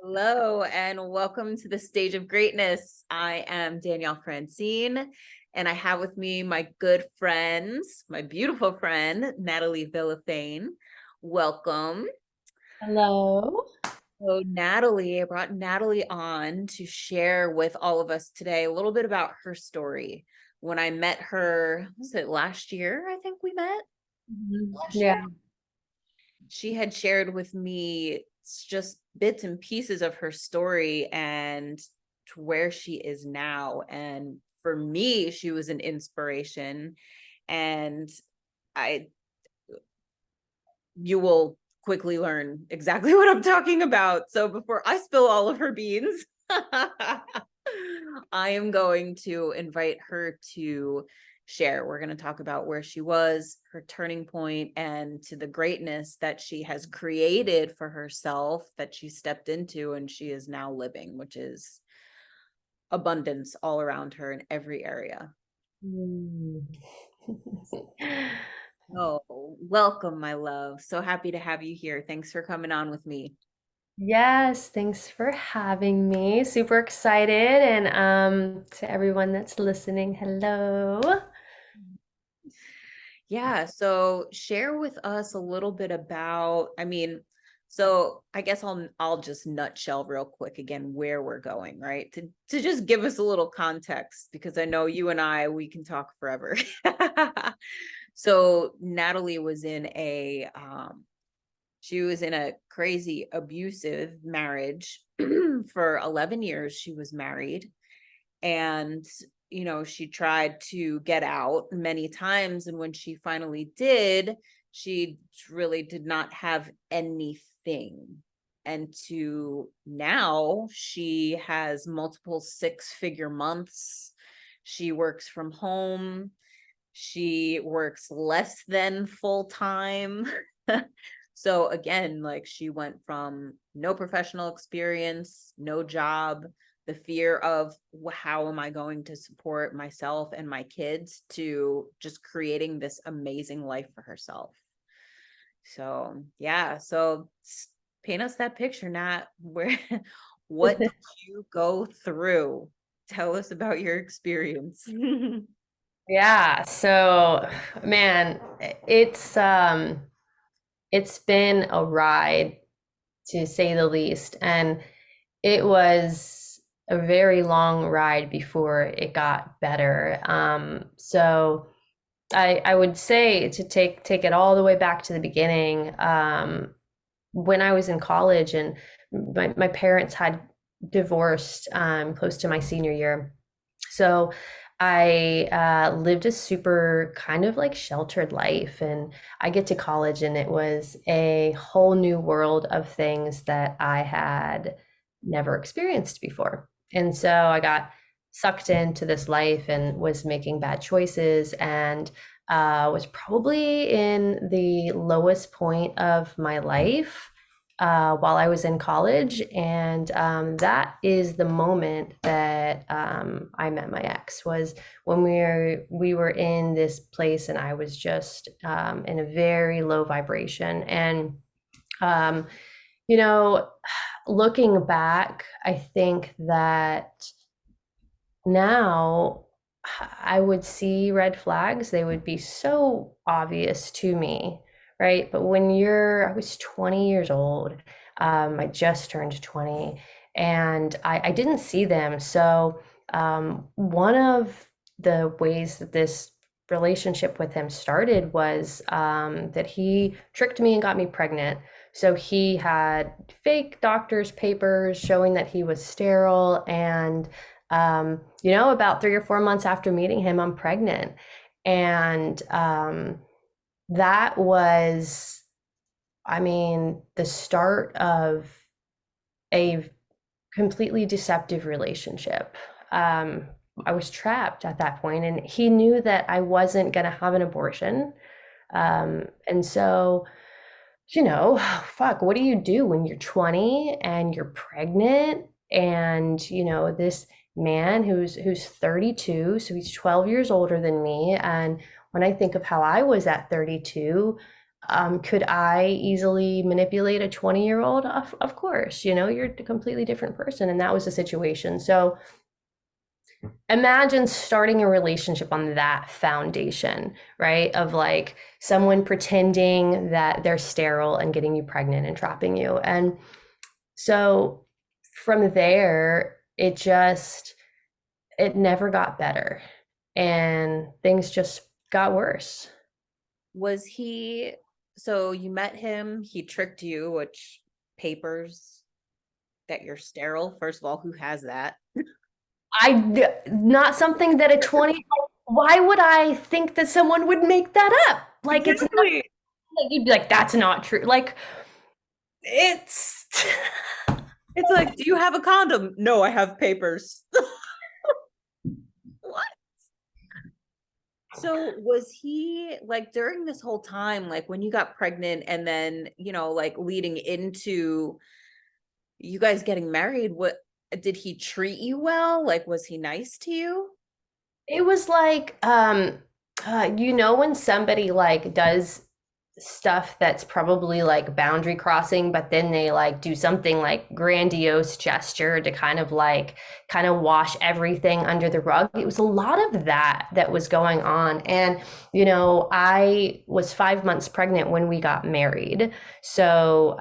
Hello and welcome to the Stage of Greatness. I am Danielle Francine, and I have with me my good friends, my beautiful friend, Natalie Villafane. Welcome. Hello. So, Natalie, I brought Natalie on to share with all of us today a little bit about her story. When I met her, was it last year? I think we met last Yeah. year. She had shared with me just bits and pieces of her story and to where she is now. And for me, she was an inspiration. And I, you will quickly learn exactly what I'm talking about. So before I spill all of her beans, I am going to invite her to share. We're going to talk about where she was, her turning point, and to the greatness that she has created for herself that she stepped into and she is now living, which is abundance all around her in every area. Mm. Oh, welcome, my love. So happy to have you here. Thanks for coming on with me. Yes, thanks for having me. Super excited. And to everyone that's listening, hello. Yeah, so share with us a little bit about, so I guess I'll just nutshell real quick again where we're going, right? To just give us a little context because I know you and we can talk forever. So Natalie was in she was in a crazy abusive marriage for 11 years. She was married and she tried to get out many times, and when she finally did, she really did not have anything. And to now she has multiple six-figure months. She works from home. She works less than full time. So again, like she went from no professional experience, no job, the fear of how am I going to support myself and my kids, to just creating this amazing life for herself. So yeah, so paint us that picture, Nat. Where, what did you go through? Tell us about your experience. Yeah, so man, it's been a ride to say the least. And it was a very long ride before it got better. So I would say to take it all the way back to the beginning. When I was in college and my parents had divorced close to my senior year. So I lived a super kind of like sheltered life. And I get to college and it was a whole new world of things that I had never experienced before. And so I got sucked into this life and was making bad choices and was probably in the lowest point of my life while I was in college. And that is the moment that I met my ex, was when we were in this place and I was just in a very low vibration. And um, you know, looking back, I think that now I would see red flags. They would be so obvious to me, right? But I was 20 years old. I just turned 20 and I didn't see them. So, one of the ways that this relationship with him started was that he tricked me and got me pregnant. So he had fake doctor's papers showing that he was sterile. And about 3 or 4 months after meeting him, I'm pregnant. And that was, I mean, the start of a completely deceptive relationship. Um, I was trapped at that point, and he knew that I wasn't going to have an abortion. And so, fuck, what do you do when you're 20 and you're pregnant? And, this man who's 32, so he's 12 years older than me. And when I think of how I was at 32, Could I easily manipulate a 20-year-old? Of course, you're a completely different person, and that was the situation. So imagine starting a relationship on that foundation, right? Of like someone pretending that they're sterile and getting you pregnant and trapping you. And so from there, it never got better, and things just got worse. Was he, so you met him, he tricked you, which papers that you're sterile, first of all, who has that? Not something that a 20, why would I think that someone would make that up? Like, it's not, Exactly. like, you'd be like, that's not true. Like, it's, It's like, do you have a condom? No, I have papers. What? So was he like during this whole time, like when you got pregnant and then, like leading into you guys getting married, what did he treat you well? Like, was he nice to you? it was like, when somebody like does stuff that's probably like boundary crossing, but then they like do something like grandiose gesture to kind of wash everything under the rug. It was a lot of that was going on. And, I was 5 months pregnant when we got married. So,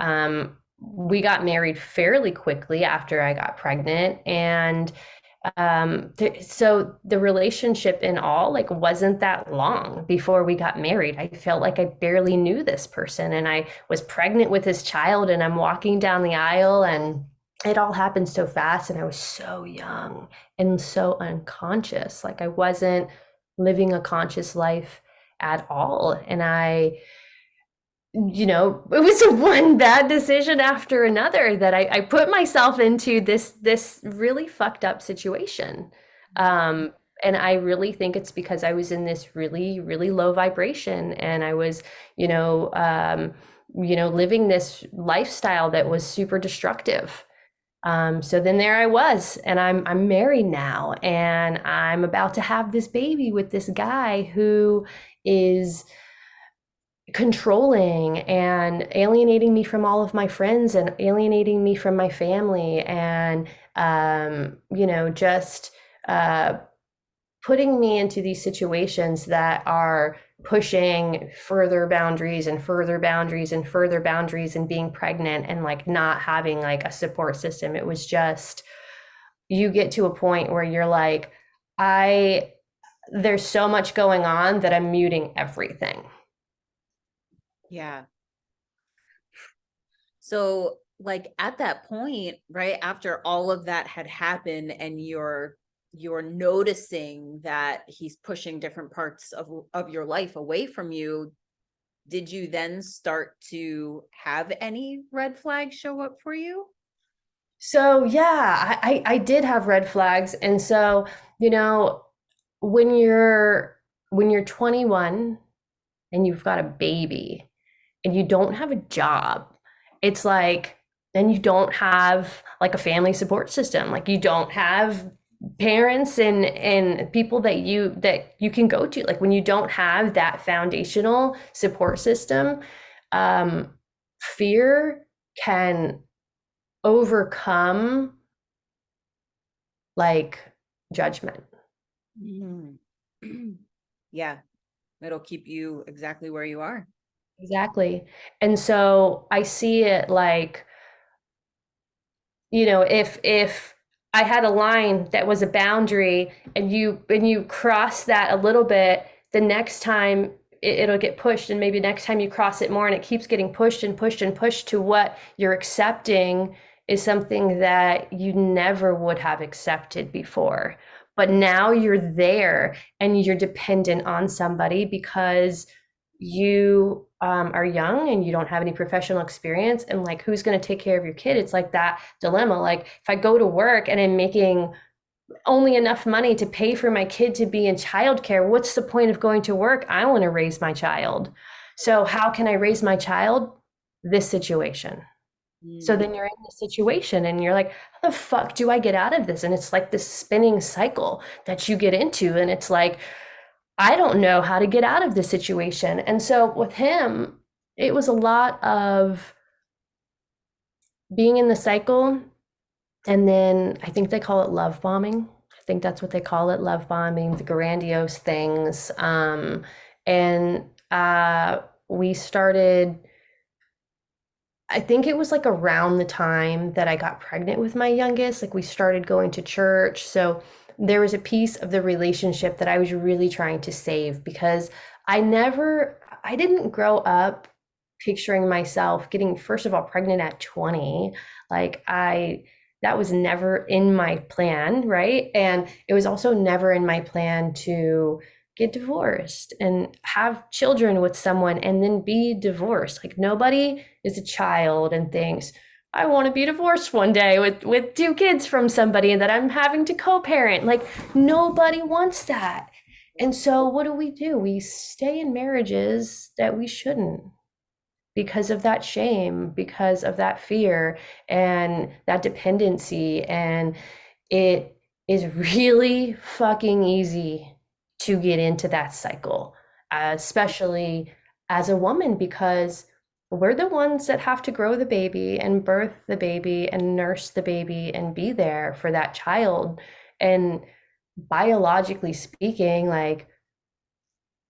we got married fairly quickly after I got pregnant. And so the relationship in all like wasn't that long before we got married. I felt like I barely knew this person, and I was pregnant with his child, and I'm walking down the aisle, and it all happened so fast, and I was so young and so unconscious. Like, I wasn't living a conscious life at all. And it was one bad decision after another that I put myself into this really fucked up situation. And I really think it's because I was in this really, really low vibration, and I was, living this lifestyle that was super destructive. So then there I was, and I'm married now, and I'm about to have this baby with this guy who is controlling and alienating me from all of my friends and alienating me from my family, and just putting me into these situations that are pushing further boundaries and further boundaries and further boundaries, and being pregnant and like not having like a support system. It was just, you get to a point where you're like, I there's so much going on that I'm muting everything. Yeah. So like at that point, right after all of that had happened and you're noticing that he's pushing different parts of your life away from you, did you then start to have any red flags show up for you? So yeah, I did have red flags. And so, you know, when you're 21 and you've got a baby and you don't have a job, it's like, and you don't have like a family support system, like you don't have parents and people that you can go to. Like, when you don't have that foundational support system, um, fear can overcome like judgment. Mhm. Yeah, it'll keep you exactly where you are. Exactly. And so I see it like, if I had a line that was a boundary, and you cross that a little bit, the next time it'll get pushed, and maybe next time you cross it more, and it keeps getting pushed and pushed and pushed to what you're accepting is something that you never would have accepted before. But now you're there, and you're dependent on somebody because you are young and you don't have any professional experience, and like, who's going to take care of your kid? It's like that dilemma. Like, if I go to work and I'm making only enough money to pay for my kid to be in childcare, what's the point of going to work? I want to raise my child. So how can I raise my child? This situation. So Mm. then you're in this situation, and you're like, how the fuck do I get out of this? And it's like this spinning cycle that you get into, and it's like, I don't know how to get out of this situation. And so with him, it was a lot of being in the cycle. And then I think they call it love bombing. I think that's what they call it, love bombing, the grandiose things. And we started, I think it was like around the time that I got pregnant with my youngest, like we started going to church. So there was a piece of the relationship that I was really trying to save because I didn't grow up picturing myself getting, first of all, pregnant at 20. Like that was never in my plan, right? And it was also never in my plan to get divorced and have children with someone and then be divorced. Like nobody is a child and thinks, I want to be divorced one day with two kids from somebody that I'm having to co-parent. Like nobody wants that. And so what do? We stay in marriages that we shouldn't because of that shame, because of that fear and that dependency. And it is really fucking easy to get into that cycle, especially as a woman, because we're the ones that have to grow the baby and birth the baby and nurse the baby and be there for that child. And biologically speaking, like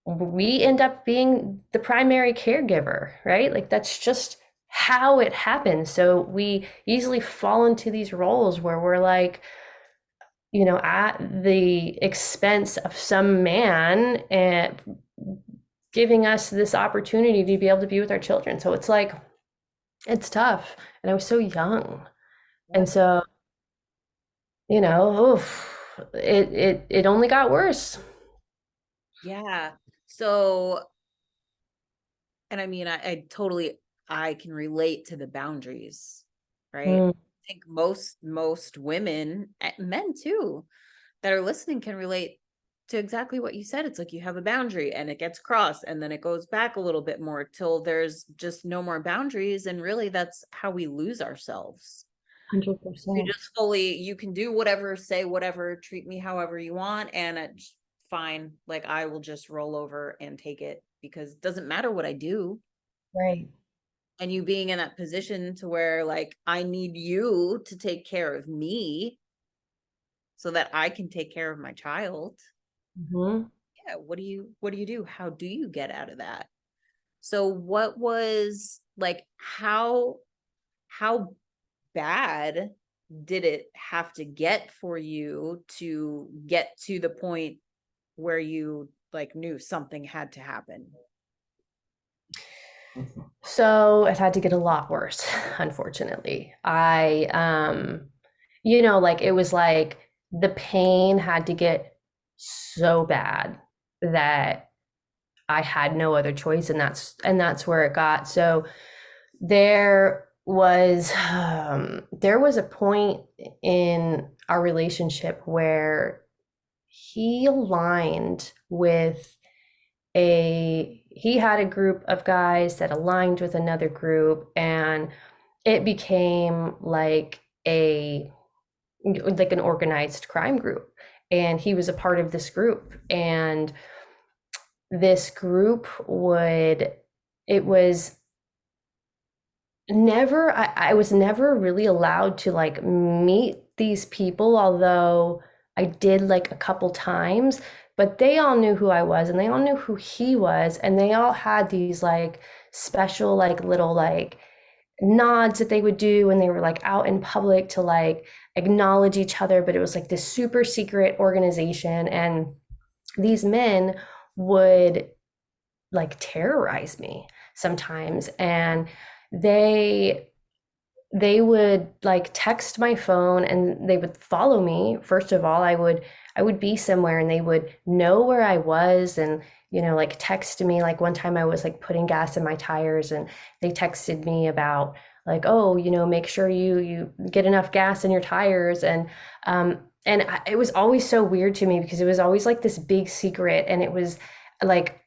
we end up being the primary caregiver, right? Like that's just how it happens. So we easily fall into these roles where we're like, at the expense of some man and giving us this opportunity to be able to be with our children. So it's like, it's tough. And I was so young. And Yep. so, oof, it only got worse. Yeah. So, and I mean, I totally, I can relate to the boundaries, right? Mm, I think most women, men too, that are listening can relate to exactly what you said. It's like you have a boundary and it gets crossed and then it goes back a little bit more till there's just no more boundaries. And really, that's how we lose ourselves. You 100%. just fully, you can do whatever, say whatever, treat me however you want, and it's fine. Like I will just roll over and take it because it doesn't matter what I do. Right. And you being in that position to where like I need you to take care of me so that I can take care of my child. Hmm. Yeah, what do you do? How do you get out of that? So what was like how bad did it have to get for you to get to the point where you like knew something had to happen? So it had to get a lot worse, unfortunately. Like it was like the pain had to get so bad that I had no other choice, and that's where it got. So there was a point in our relationship where he aligned with he had a group of guys that aligned with another group, and it became like an organized crime group, and he was a part of this group. And this group would it was never I was never really allowed to like meet these people, although I did like a couple times, but they all knew who I was and they all knew who he was, and they all had these like special like little like nods that they would do when they were like out in public to like acknowledge each other. But it was like this super secret organization, and these men would like terrorize me sometimes. And they they would like text my phone and they would follow me. First of all, I would be somewhere and they would know where I was, and like text me. Like one time I was like putting gas in my tires, and they texted me about like, oh, make sure you get enough gas in your tires. And it was always so weird to me because it was always like this big secret, and it was like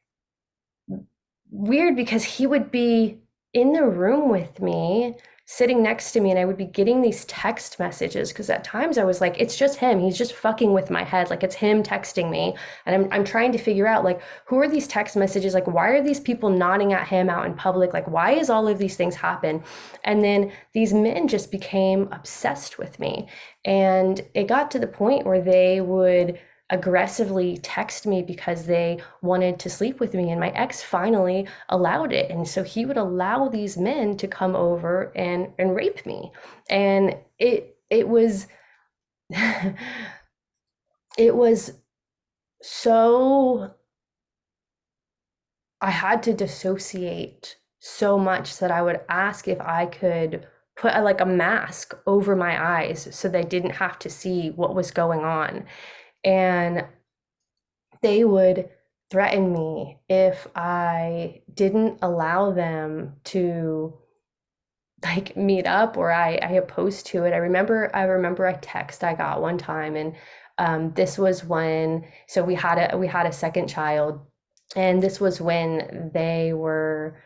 weird because he would be in the room with me sitting next to me, and I would be getting these text messages because at times I was like, it's just him. He's just fucking with my head. Like it's him texting me. And I'm trying to figure out like who are these text messages? Like why are these people nodding at him out in public? Like why is all of these things happen? And then these men just became obsessed with me. And it got to the point where they would aggressively text me because they wanted to sleep with me, and my ex finally allowed it. And so he would allow these men to come over and rape me. And it was it was so, I had to dissociate so much that I would ask if I could put like a mask over my eyes so they didn't have to see what was going on. And they would threaten me if I didn't allow them to like meet up, or I opposed to it. I remember a text I got one time, and this was when, so we had a second child, and this was when they were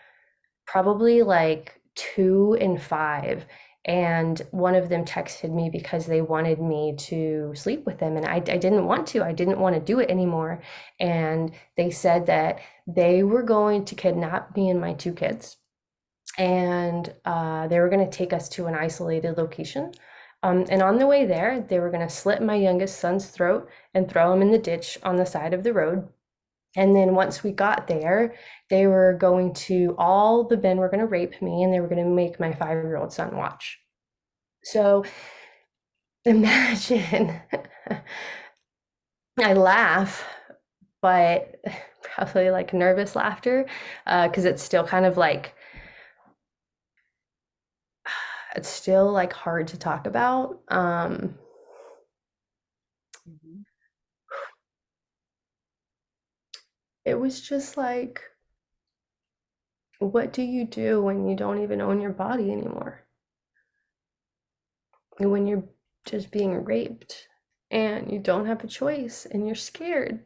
probably like 2 and 5. And one of them texted me because they wanted me to sleep with them. And I didn't want to. I didn't want to do it anymore. And they said that they were going to kidnap me and my 2 kids. And they were going to take us to an isolated location. And on the way there, they were going to slit my youngest son's throat and throw him in the ditch on the side of the road. And then once we got there, they were going to, all the men were going to rape me, and they were going to make my 5-year-old son watch. So imagine, I laugh, but probably like nervous laughter, because it's still kind of like, it's still like hard to talk about. Mhm. It was just like, what do you do when you don't even own your body anymore? When you're just being raped and you don't have a choice and you're scared.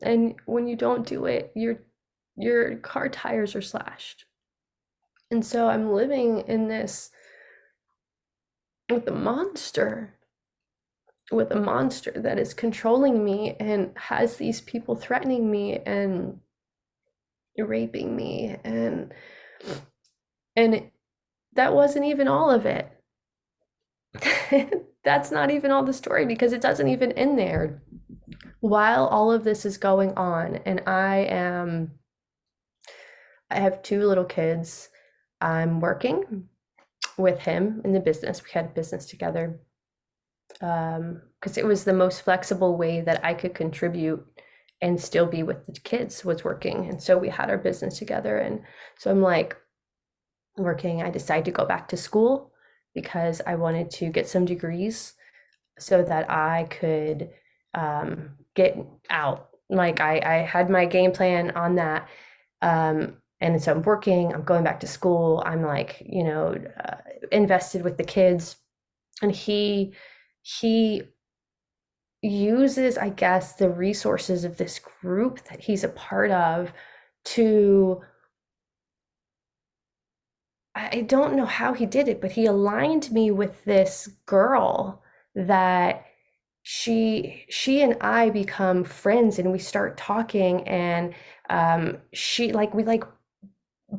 And when you don't do it, your car tires are slashed. And so I'm living in this with a monster, with a monster that is controlling me and has these people threatening me and raping me, and that wasn't even all of it. That's not even all the story because it doesn't even end there. While all of this is going on, and I have 2 little kids, I'm working with him in the business. We had a business together, because it was the most flexible way that I could contribute and still be with the kids, was working. And so we had our business together. And so I'm like working. I decided to go back to school because I wanted to get some degrees so that I could get out. Like I had my game plan on that. And so I'm working, I'm going back to school. I'm like, invested with the kids. And he uses, I guess, the resources of this group that he's a part of to, I don't know how he did it, but he aligned me with this girl that she and I become friends, and we start talking, and she like we like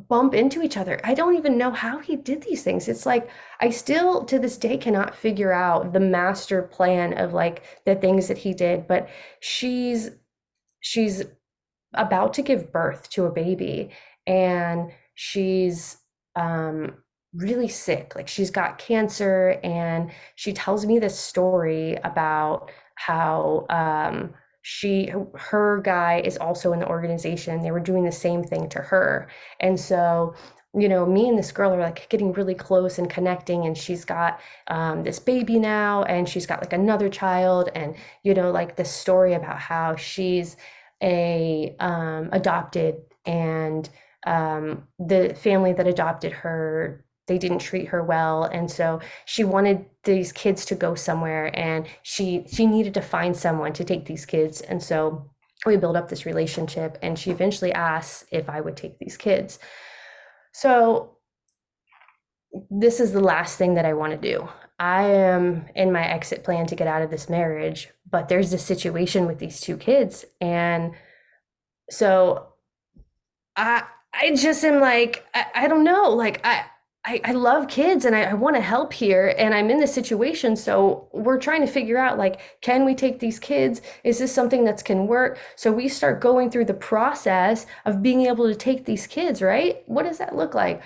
bump into each other. I don't even know how he did these things. It's like I still to this day cannot figure out the master plan of like the things that he did, but she's about to give birth to a baby, and she's um really sick. Like she's got cancer, and she tells me this story about how she her guy is also in the organization. They were doing the same thing to her. And so me and this girl are like getting really close and connecting, and she's got this baby now, and she's got like another child, and like this story about how she's a adopted, and the family that adopted her, they didn't treat her well, and so she wanted these kids to go somewhere, and she needed to find someone to take these kids. And so we built up this relationship, and she eventually asked if I would take these kids. So this is the last thing that I want to do. I am in my exit plan to get out of this marriage, but there's this situation with these two kids. And so I just am like, I don't know. Like I love kids and I want to help here. And I'm in this situation. So we're trying to figure out like, can we take these kids? Is this something that can work? So we start going through the process of being able to take these kids, right? What does that look like?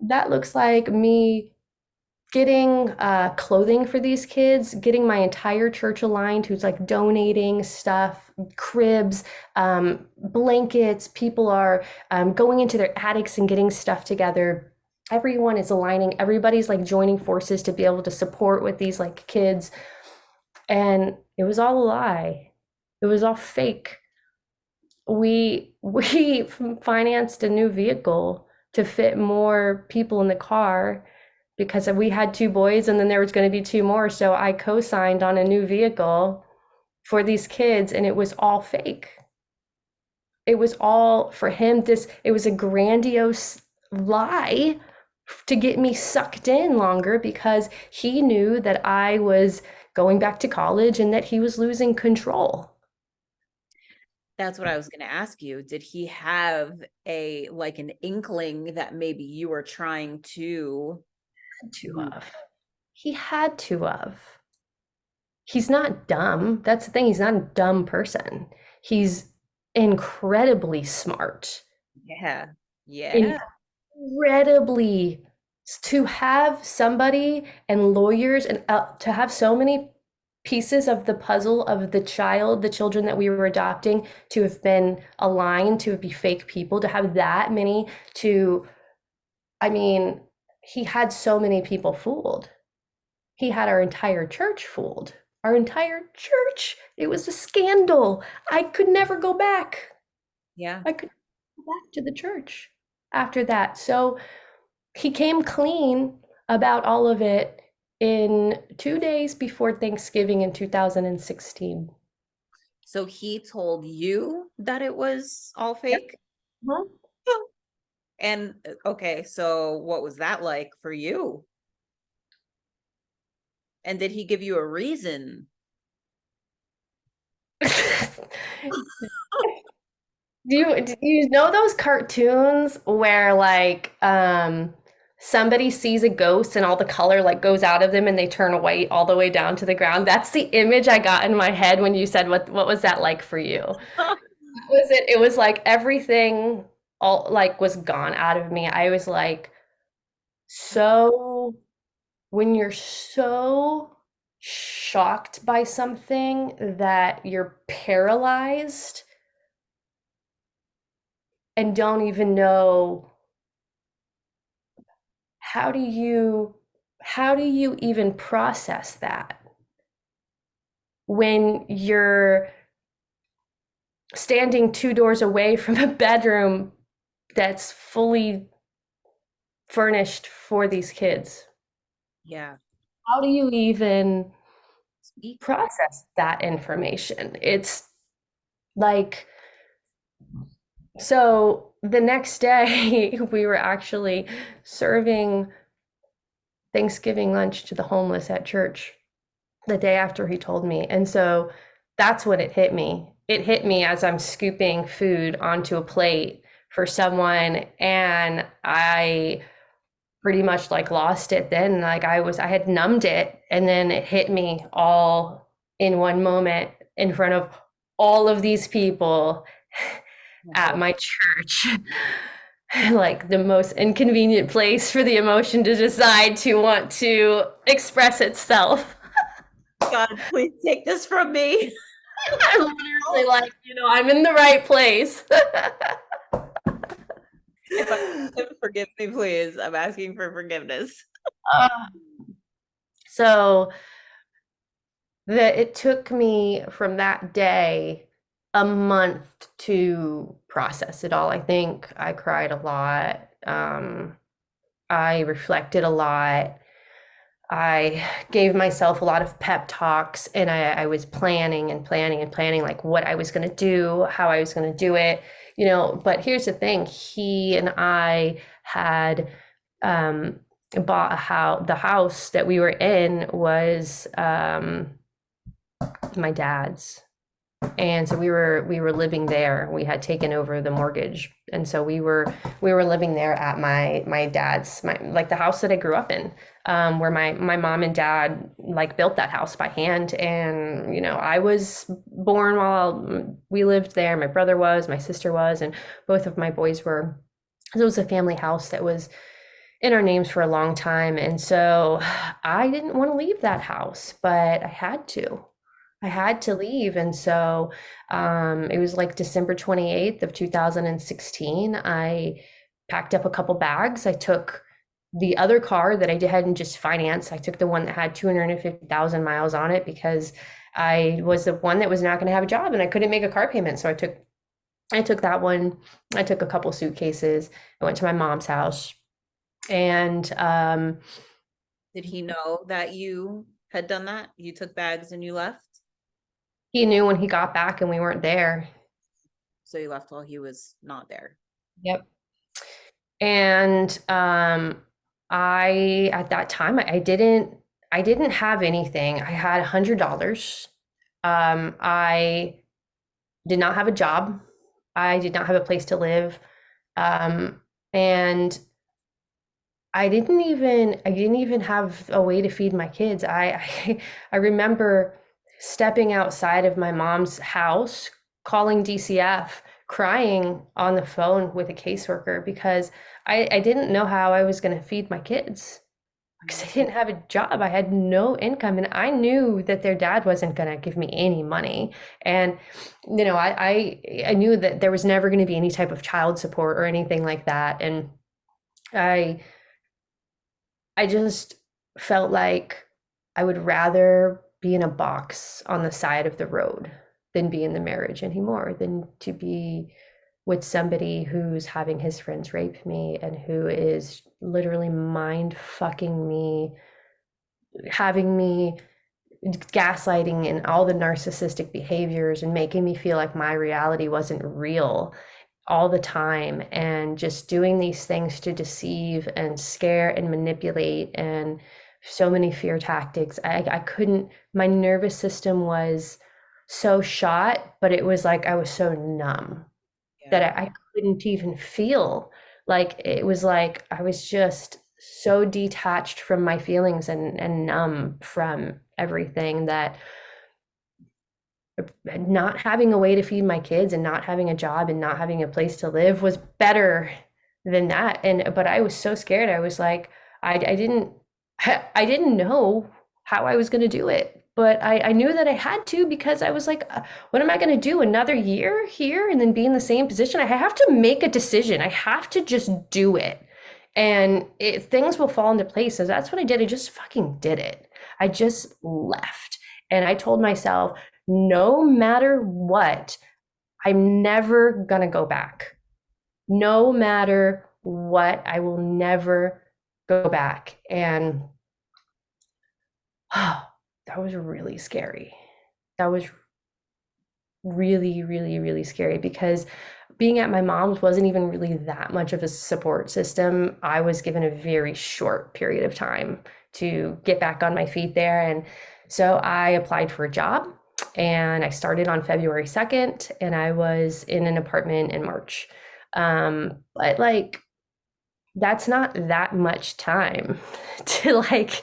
That looks like me getting clothing for these kids, getting my entire church aligned who's like donating stuff, cribs, blankets. People are going into their attics and getting stuff together. Everyone is aligning. Everybody's like joining forces to be able to support with these like kids. And it was all a lie. It was all fake. We financed a new vehicle to fit more people in the car because we had two boys and then there was going to be two more. So I co-signed on a new vehicle for these kids and it was all fake. It was all for him. It was a grandiose lie to get me sucked in longer because he knew that I was going back to college and that he was losing control. That's what I was going to ask you. Did he have like an inkling that maybe you were trying to To move? have. He had to have. He's not dumb. That's the thing. He's not a dumb person. He's incredibly smart. Yeah. Yeah. Incredibly to have somebody and lawyers and to have so many pieces of the puzzle of the children that we were adopting to have been aligned to be fake people, to have that many to, I mean, he had so many people fooled. He had our entire church fooled. Our entire church. It was a scandal. I could never go back. Yeah. I could go back to the church after that. So he came clean about all of it in 2 days before Thanksgiving in 2016. So he told you that it was all Yep. fake? Huh? Oh. And okay, so what was that like for you? And did he give you a reason? Do you know those cartoons where like somebody sees a ghost and all the color like goes out of them and they turn white all the way down to the ground? That's the image I got in my head when you said what was that like for you? Was it it was like everything all like was gone out of me. I was like so when you're so shocked by something that you're paralyzed and don't even know how do you how do you even process that when you're standing two doors away from a bedroom that's fully furnished for these kids? Yeah. How do you even Speak. process that information? It's like, so the next day we were actually serving Thanksgiving lunch to the homeless at church the day after he told me. And so that's when it hit me. It hit me as I'm scooping food onto a plate for someone, and I pretty much like lost it then. Like I had numbed it, and then it hit me all in one moment in front of all of these people at my church. Like the most inconvenient place for the emotion to decide to want to express itself. God, please take this from me. I'm literally like, I'm in the right place. If I forgive me, please. I'm asking for forgiveness. Uh, so that it took me from that day a month to process it all. I think I cried a lot. I reflected a lot. I gave myself a lot of pep talks, and I was planning and planning and planning like what I was going to do, how I was going to do it, But here's the thing: he and I had bought a house. The house that we were in was my dad's. And so we were living there. We had taken over the mortgage, and so we were living there at my dad's, like the house that I grew up in, where my mom and dad like built that house by hand. And I was born while we lived there. My brother was, my sister was, and both of my boys were. So it was a family house that was in our names for a long time, and so I didn't want to leave that house, but I had to. I had to leave. And so it was like December 28th of 2016. I packed up a couple bags. I took the other car that I hadn't just financed. I took the one that had 250,000 miles on it because I was the one that was not going to have a job and I couldn't make a car payment. So I took that one. I took a couple suitcases. I went to my mom's house and Did he know that you had done that? You took bags and you left? he knew when he got back and we weren't there. So you left while he was not there. Yep. And I at that time I didn't have anything. I had $100. I did not have a job. I did not have a place to live. And I didn't even have a way to feed my kids. I remember stepping outside of my mom's house, calling DCF, crying on the phone with a caseworker because I didn't know how I was going to feed my kids because I Mm. didn't have a job. I had no income, and I knew that their dad wasn't going to give me any money. And I knew that there was never going to be any type of child support or anything like that. And I I just felt like I would rather be in a box on the side of the road than be in the marriage anymore, than to be with somebody who's having his friends rape me and who is literally mind fucking me, having me gaslighting and all the narcissistic behaviors and making me feel like my reality wasn't real all the time, and just doing these things to deceive and scare and manipulate, and so many fear tactics. I couldn't, my nervous system was so shot, but it was like I was so numb that Yeah. I couldn't even feel. Like it was like I was just so detached from my feelings and numb from everything that not having a way to feed my kids and not having a job and not having a place to live was better than that. And but I was so scared. I was like, I didn't I didn't know how I was going to do it, but I knew that I had to because I was like, what am I going to do? Another year here and then be in the same position? I have to make a decision. I have to just do it. And things will fall into place. So that's what I did. I just fucking did it. I just left. And I told myself, no matter what, I'm never gonna go back. No matter what, I will never go back. And that was really scary. That was really, really, really scary because being at my mom's wasn't even really that much of a support system. I was given a very short period of time to get back on my feet there. And so I applied for a job and I started on February 2nd and I was in an apartment in March. But like, that's not that much time to like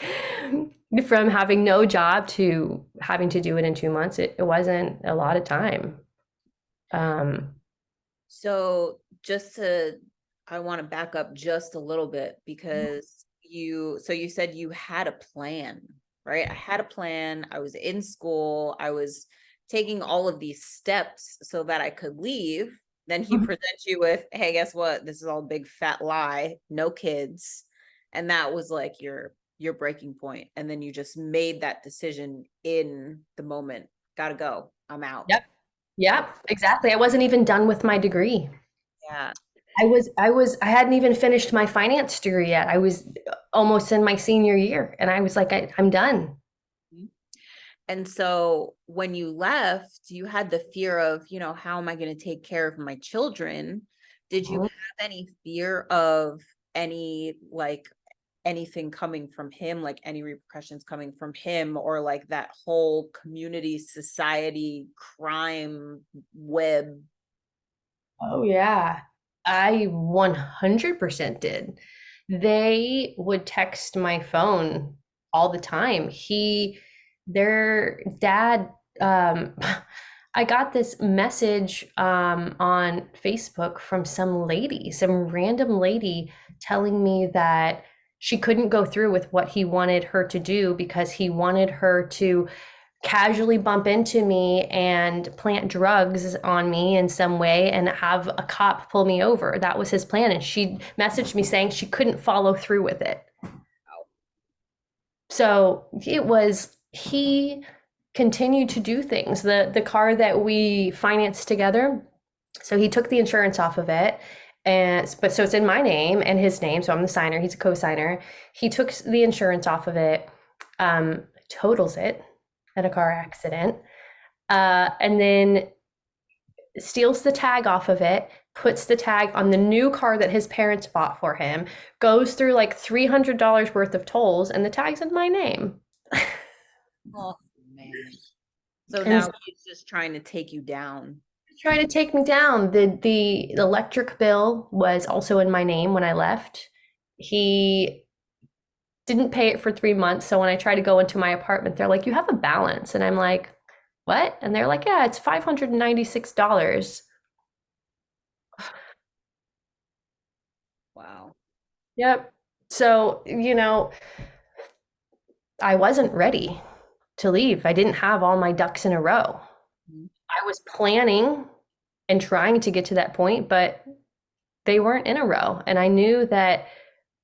from having no job to having to do it in 2 months. It wasn't a lot of time. Um, So I want to back up just a little bit because you said you had a plan, right? I had a plan. I was in school. I was taking all of these steps so that I could leave. Then he presents you with, hey, guess what? This is all a big fat lie. No kids. And that was like your breaking point. And then you just made that decision in the moment. Gotta go. I'm out. yep. Yep, exactly. I wasn't even done with my degree. Yeah. I hadn't even finished my finance degree yet. I was almost in my senior year and I was like, I'm done. And so when you left, you had the fear of, how am I going to take care of my children? Did you have any fear of any anything coming from him, like any repercussions coming from him, or like that whole community, society, crime web? Oh yeah. I 100% did. They would text my phone all the time. Their dad, I got this message on Facebook from some random lady telling me that she couldn't go through with what he wanted her to do because he wanted her to casually bump into me and plant drugs on me in some way and have a cop pull me over. That was his plan. And she messaged me saying she couldn't follow through with it. So he continued to do things. The car that we financed together, so he took the insurance off of it. But so it's in my name and his name. So I'm the signer. He's a co-signer. He took the insurance off of it, totals it at a car accident, and then steals the tag off of it, puts the tag on the new car that his parents bought for him, goes through like $300 worth of tolls, and the tag's in my name. Oh man. So And now he's just trying to take you down. trying to take me down. The electric bill was also in my name when I left. He didn't pay it for 3 months. So when I try to go into my apartment, they're like, "You have a balance," and I'm like, "What?" And they're like, "Yeah, it's $596." Wow. Yep. So, I wasn't ready to leave. I didn't have all my ducks in a row. Mhm. I was planning and trying to get to that point, but they weren't in a row. And I knew that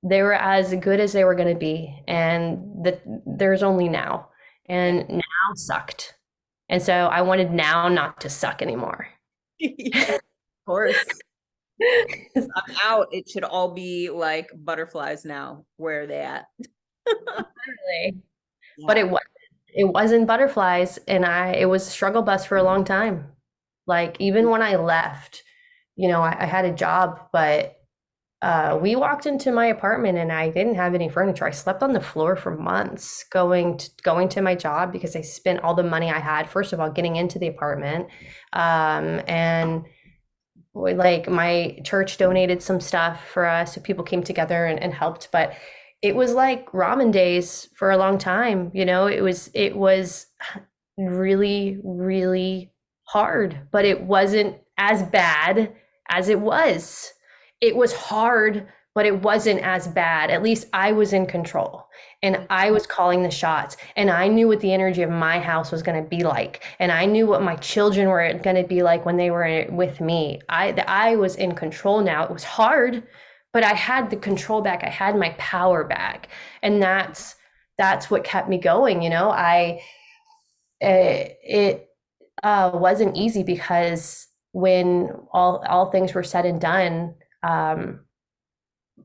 they were as good as they were going to be. And that there's only now. Yeah. And now sucked. And so I wanted now not to suck anymore. Yeah, of course. I'm out. It should all be like butterflies now. Where are they at? Really. But Yeah. it wasn't butterflies, and it was a struggle bus for a long time. Like even when I left, I had a job, but we walked into my apartment and I didn't have any furniture. I slept on the floor for months going to my job because I spent all the money I had, first of all, getting into the apartment. And like my church donated some stuff for us, so people came together and helped. But it was like ramen days for a long time. It was really, really hard, but it wasn't as bad as it was. It was hard, but it wasn't as bad. At least I was in control and I was calling the shots, and I knew what the energy of my house was going to be like. And I knew what my children were going to be like when they were with me. I was in control now. It was hard, but I had the control back. I had my power back. And that's what kept me going. It wasn't easy because when all things were said and done,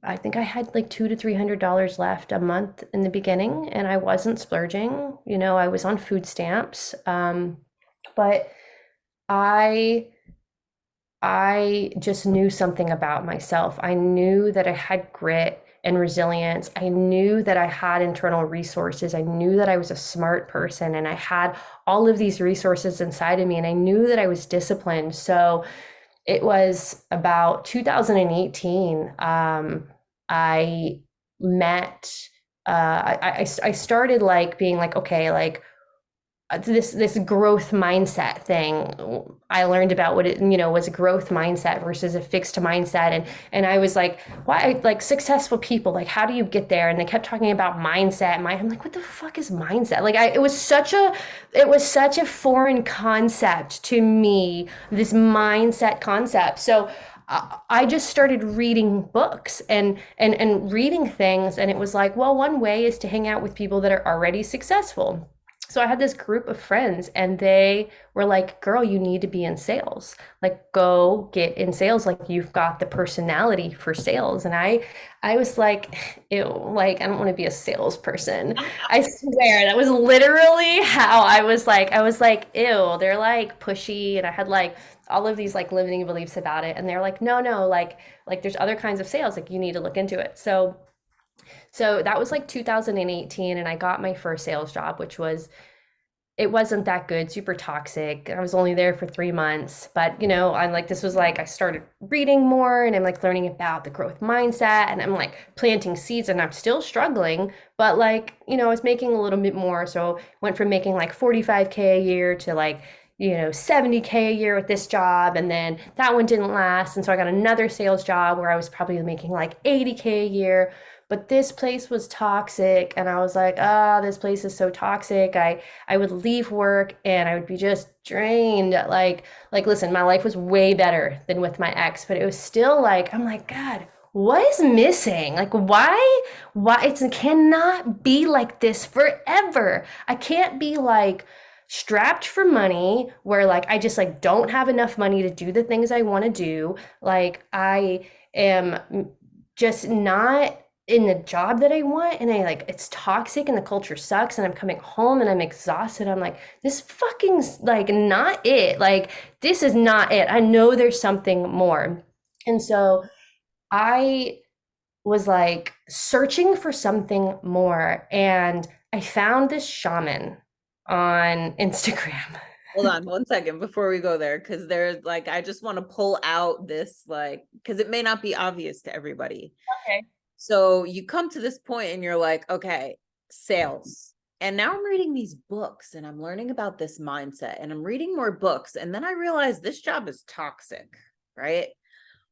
I think I had like $200 to $300 left a month in the beginning, and I wasn't splurging. I was on food stamps, but I I just knew something about myself. I knew that I had grit and resilience. I knew that I had internal resources. I knew that I was a smart person and I had all of these resources inside of me, and I knew that I was disciplined. So it was about 2018. I met, I started like being like, okay, like this growth mindset thing. I learned about what it was a growth mindset versus a fixed mindset, and I was like, why, like successful people, like how do you get there? And they kept talking about mindset. I'm like, what the fuck is mindset? Like it was such a foreign concept to me, this mindset concept. So I just started reading books and reading things, and it was like, well, one way is to hang out with people that are already successful. So I had this group of friends and they were like, girl, you need to be in sales. Like go get in sales. Like you've got the personality for sales. And I was like, ew, like I don't want to be a salesperson. I swear that was literally how I was like, ew, they're like pushy. And I had like all of these like limiting beliefs about it. And they're like, no, no, like there's other kinds of sales. Like you need to look into it. So So that was like 2018, and I got my first sales job, which was it wasn't that good, super toxic. I was only there for 3 months, but I'm like, this was like, I started reading more and I'm like learning about the growth mindset and I'm like planting seeds and I'm still struggling, but like, I was making a little bit more. So went from making like 45K a year to like, 70K a year with this job. And then that one didn't last. And so I got another sales job where I was probably making like 80K a year. But this place was toxic. And I was like, this place is so toxic. I would leave work and I would be just drained. Listen, my life was way better than with my ex, but it was still like, I'm like, God, what is missing? Like, why it cannot be like this forever. I can't be like strapped for money where like I just like don't have enough money to do the things I want to do. Like I am just not in the job that I want, and I like it's toxic and the culture sucks and I'm coming home and I'm exhausted. I'm like, this fucking's like not it. Like this is not it. I know there's something more. And so I was like searching for something more and I found this shaman on Instagram. Hold on one second before we go there, because there's like, I just want to pull out this, like, because it may not be obvious to everybody. Okay. So you come to this point and you're like, okay, sales. And now I'm reading these books and I'm learning about this mindset and I'm reading more books. And then I realize this job is toxic, right?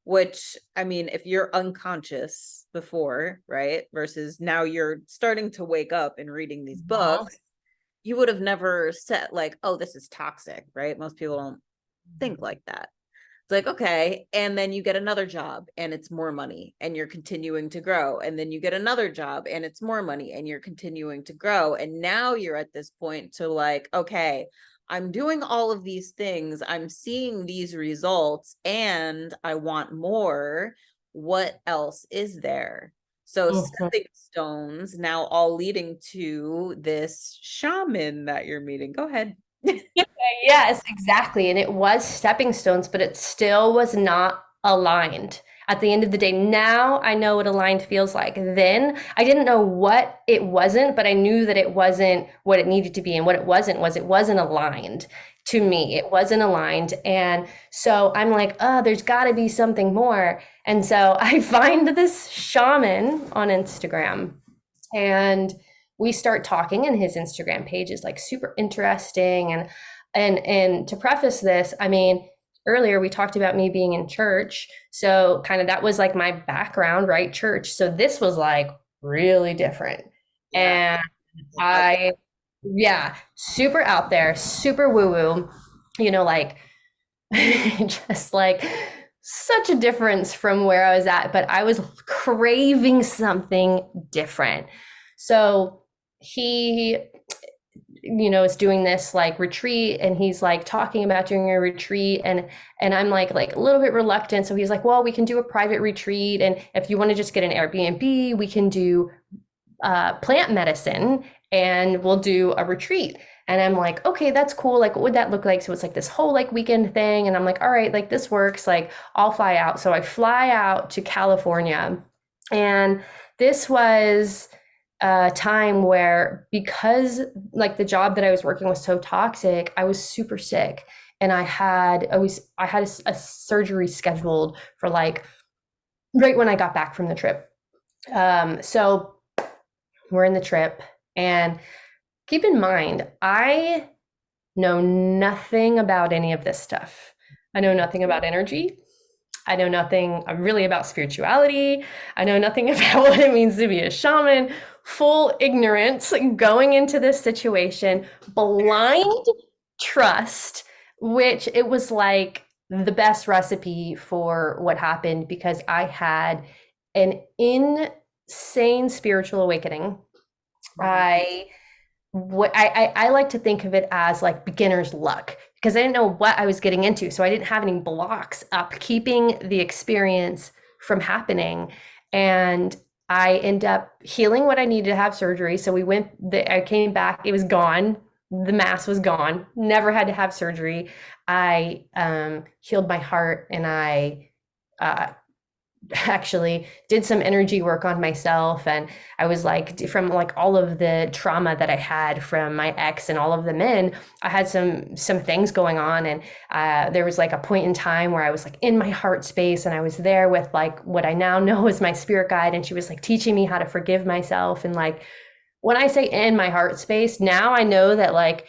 Which, I mean, if you're unconscious before, right, versus now you're starting to wake up and reading these books, you would have never said, like, oh, this is toxic, right? Most people don't think like that. It's like, okay. And then you get another job and it's more money and you're continuing to grow. And then you get another job and it's more money and you're continuing to grow. And now you're at this point to like, okay, I'm doing all of these things. I'm seeing these results and I want more. What else is there? So Mhm. stepping stones now all leading to this shaman that you're meeting. Go ahead. Yes, exactly. And it was stepping stones, but it still was not aligned. At the end of the day, now I know what aligned feels like. Then I didn't know what it wasn't, but I knew that it wasn't what it needed to be. And what it wasn't was it wasn't aligned to me. It wasn't aligned. And so I'm like, oh, there's got to be something more. And so I find this shaman on Instagram and we start talking, and his Instagram page is like super interesting. And to preface this, I mean, earlier we talked about me being in church, so kind of that was like my background, right? Church. So this was like really different. Yeah. And Out I yeah, super out there, super woo woo, like just like such a difference from where I was at, but I was craving something different. So he, is doing this like retreat and he's like talking about doing a retreat and I'm like a little bit reluctant. So he's like, well, we can do a private retreat. And if you want to just get an Airbnb, we can do plant medicine and we'll do a retreat. And I'm like, okay, that's cool. Like, what would that look like? So it's like this whole like weekend thing. And I'm like, all right, like this works. Like, I'll fly out. So I fly out to California. And this was a time where, because like the job that I was working was so toxic, I was super sick. And I had a surgery scheduled for like right when I got back from the trip. So we're in the trip, and keep in mind, I know nothing about any of this stuff. I know nothing about energy. I know nothing really about spirituality. I know nothing about what it means to be a shaman. Full ignorance going into this situation, blind trust, which it was like the best recipe for what happened because I had an insane spiritual awakening. Mhm. I I like to think of it as like beginner's luck because I didn't know what I was getting into. So I didn't have any blocks up keeping the experience from happening. And I end up healing what I needed to have surgery. So I came back, it was gone. The mass was gone. Never had to have surgery. I healed my heart and I uh, actually did some energy work on myself, and I was like, from like all of the trauma that I had from my ex and all of the men, I had some things going on. And there was like a point in time where I was like in my heart space, and I was there with like what I now know is my spirit guide, and she was like teaching me how to forgive myself. And like, when I say in my heart space, now I know that like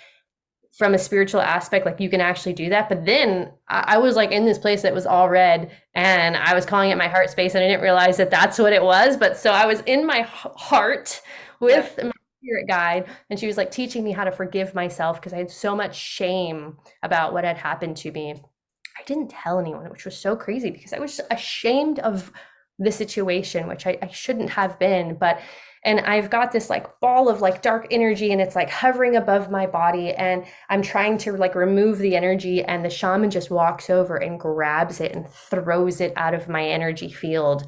from a spiritual aspect, like you can actually do that. But then I was like in this place that was all red, and I was calling it my heart space, and I didn't realize that that's what it was. But so I was in my heart Yep. with my spirit guide, and she was like teaching me how to forgive myself because I had so much shame about what had happened to me. I didn't tell anyone, which was so crazy because I was ashamed of the situation, which I shouldn't have been. But and I've got this like ball of like dark energy, and it's like hovering above my body, and I'm trying to like remove the energy, and the shaman just walks over and grabs it and throws it out of my energy field.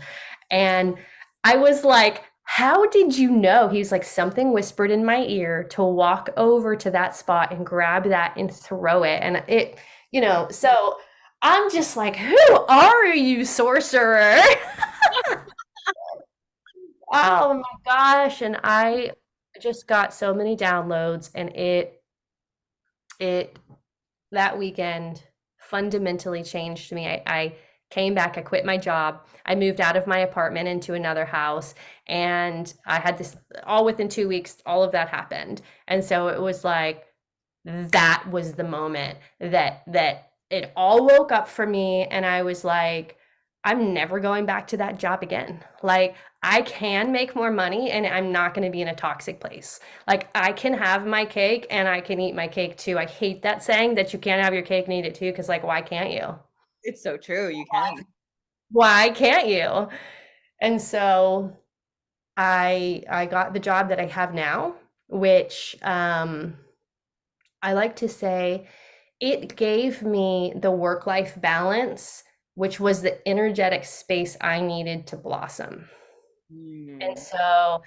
And I was like, how did you know? He was like, something whispered in my ear to walk over to that spot and grab that and throw it. And it, so I'm just like, who are you, sorcerer? Oh my gosh. And I just got so many downloads, and it that weekend fundamentally changed me. I came back, I quit my job, I moved out of my apartment into another house, and I had this all within 2 weeks, all of that happened. And so it was like, that was the moment that it all woke up for me, and I was like, I'm never going back to that job again. Like, I can make more money, and I'm not going to be in a toxic place. Like, I can have my cake and I can eat my cake too. I hate that saying that you can't have your cake and eat it too, because like, why can't you? It's so true. You can. Why can't you? And so I got the job that I have now, which I like to say it gave me the work life balance, which was the energetic space I needed to blossom. And Mm. so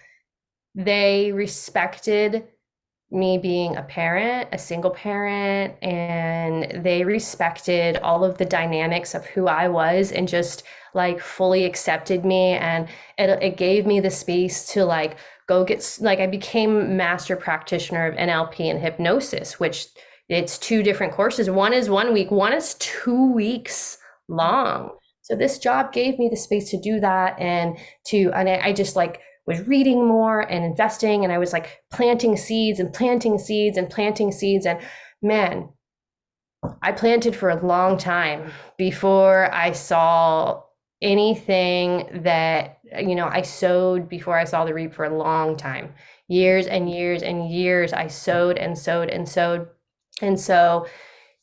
they respected me being a parent, a single parent, and they respected all of the dynamics of who I was and just like fully accepted me. And it gave me the space to like go get, like, I became master practitioner of NLP and hypnosis, which it's two different courses. One is 1 week, one is 2 weeks long. So this job gave me the space to do that, and I just like was reading more and investing, and I was like planting seeds and planting seeds and planting seeds. And man, I planted for a long time before I saw anything that, I sowed before I saw the reap for a long time. Years and years and years I sowed and sowed and sowed. And so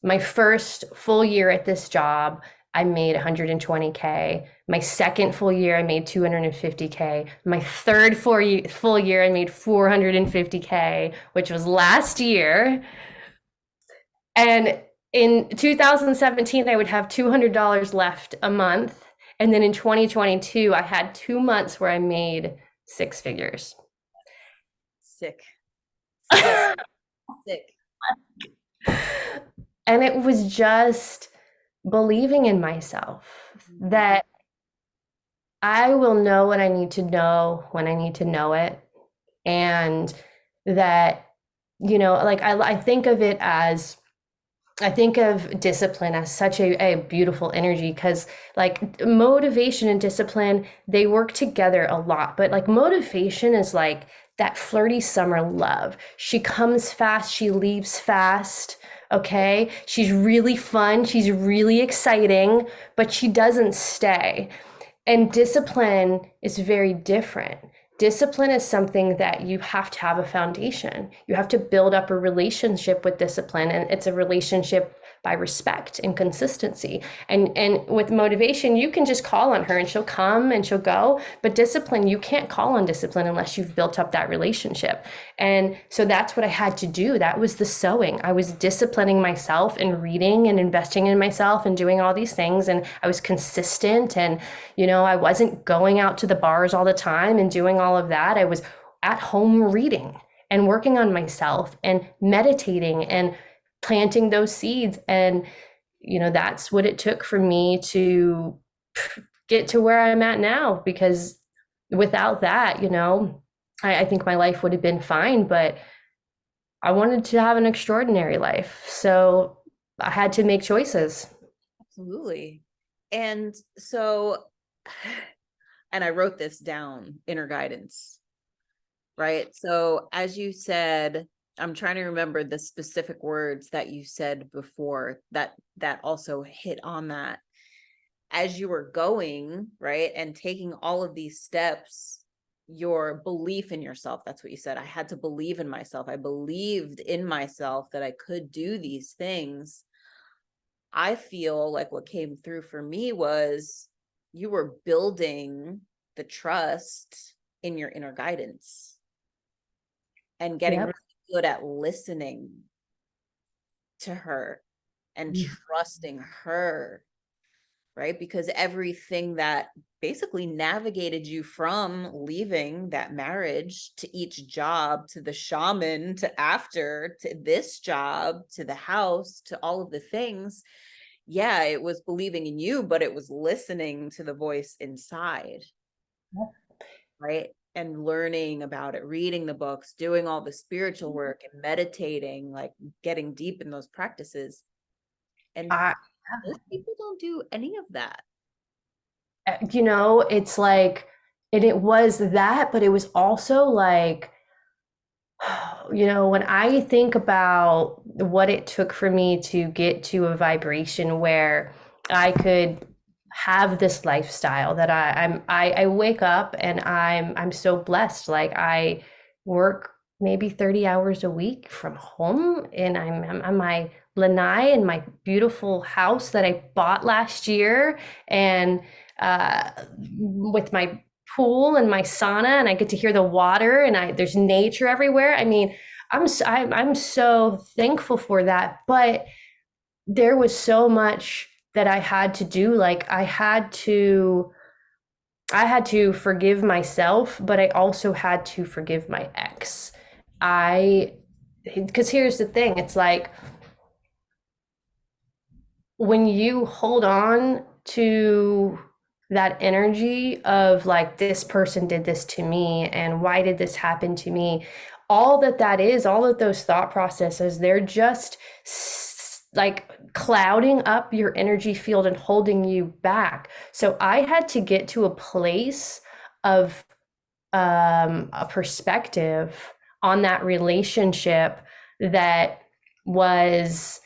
my first full year at this job, I made 120K. My second full year, I made 250K. My third full year, I made 450K, which was last year. And in 2017, I would have $200 left a month. And then in 2022, I had 2 months where I made six figures. Sick. Sick. Sick. And it was just believing in myself Mhm. that I will know what I need to know when I need to know it. And that, like I think of it as, I think of discipline as such a beautiful energy, because like motivation and discipline, they work together a lot. But like motivation is like that flirty summer love. She comes fast, she leaves fast. Okay. She's really fun, she's really exciting, but she doesn't stay. And discipline is very different. Discipline is something that you have to have a foundation. You have to build up a relationship with discipline, and it's a relationship by respect and consistency. And with motivation, you can just call on her and she'll come and she'll go. But discipline, you can't call on discipline unless you've built up that relationship. And so that's what I had to do. That was the sewing. I was disciplining myself and reading and investing in myself and doing all these things. And I was consistent, and I wasn't going out to the bars all the time and doing all of that. I was at home reading and working on myself and meditating and planting those seeds. And, that's what it took for me to get to where I'm at now, because without that, I think my life would have been fine, but I wanted to have an extraordinary life. So I had to make choices. Absolutely. And so, and I wrote this down, inner guidance, right? So as you said, I'm trying to remember the specific words that you said before that also hit on that. As you were going, right, and taking all of these steps, your belief in yourself, that's what you said. I had to believe in myself. I believed in myself that I could do these things. I feel like what came through for me was you were building the trust in your inner guidance and getting Yep. really good at listening to her and trusting her, right? Because everything that basically navigated you from leaving that marriage to each job, to the shaman, to after, to this job, to the house, to all of the things. Yeah, it was believing in you, but it was listening to the voice inside, right? And learning about it, reading the books, doing all the spiritual work and meditating, like getting deep in those practices. And I, most people don't do any of that. it's like, and it was that, but it was also like, when I think about what it took for me to get to a vibration where I could have this lifestyle that I wake up and I'm so blessed. Like I work maybe 30 hours a week from home, and I'm on my lanai in my beautiful house that I bought last year, and with my pool and my sauna, and I get to hear the water, and there's nature everywhere. I mean, I'm so thankful for that, but there was so much that I had to do. Like I had to forgive myself, but I also had to forgive my ex. I Because here's the thing, it's like when you hold on to that energy of like, this person did this to me and why did this happen to me, all of those thought processes, they're just like clouding up your energy field and holding you back. So I had to get to a place of a perspective on that relationship that was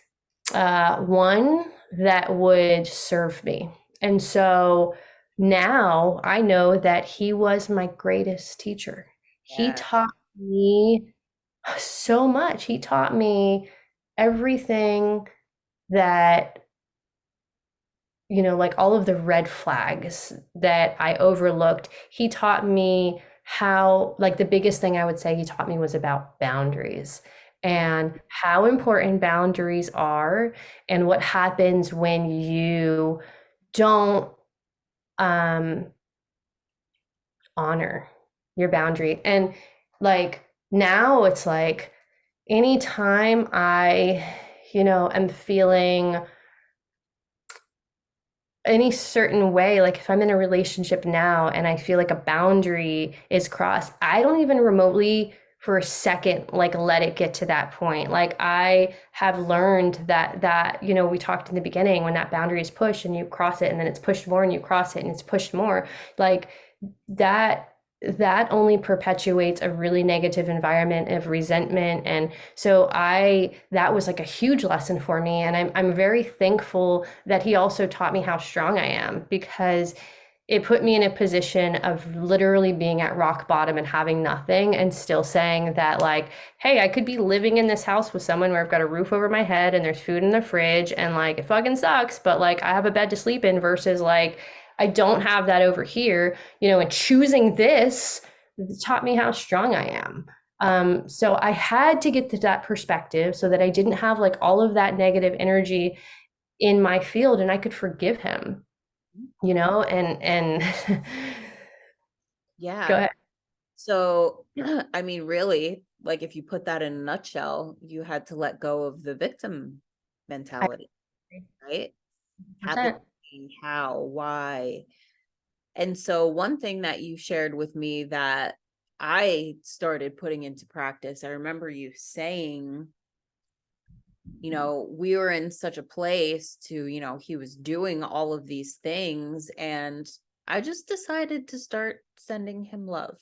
one that would serve me. And so now I know that he was my greatest teacher. He Yeah. taught me so much. He taught me everything that, like all of the red flags that I overlooked. He taught me how, like, the biggest thing I would say he taught me was about boundaries and how important boundaries are, and what happens when you don't um, honor your boundary. And like now it's like anytime I, am feeling any certain way, like if I'm in a relationship now and I feel like a boundary is crossed, I don't even remotely for a second like let it get to that point. Like I have learned that we talked in the beginning, when that boundary is pushed and you cross it and then it's pushed more and you cross it and it's pushed more, like that that only perpetuates a really negative environment of resentment. And so that was like a huge lesson for me, and I'm very thankful that he also taught me how strong I am, because it put me in a position of literally being at rock bottom and having nothing, and still saying that, like, hey, I could be living in this house with someone where I've got a roof over my head and there's food in the fridge, and like it fucking sucks, but like I have a bed to sleep in, versus like I don't have that over here, and choosing this taught me how strong I am. So I had to get to that perspective so that I didn't have like all of that negative energy in my field, and I could forgive him, and go Yeah. ahead. So, I mean, really, like if you put that in a nutshell, you had to let go of the victim I mentality, right? Happened, percent. how, why. And so one thing that you shared with me that I started putting into practice, I remember you saying, we were in such a place to, he was doing all of these things, and I just decided to start sending him love.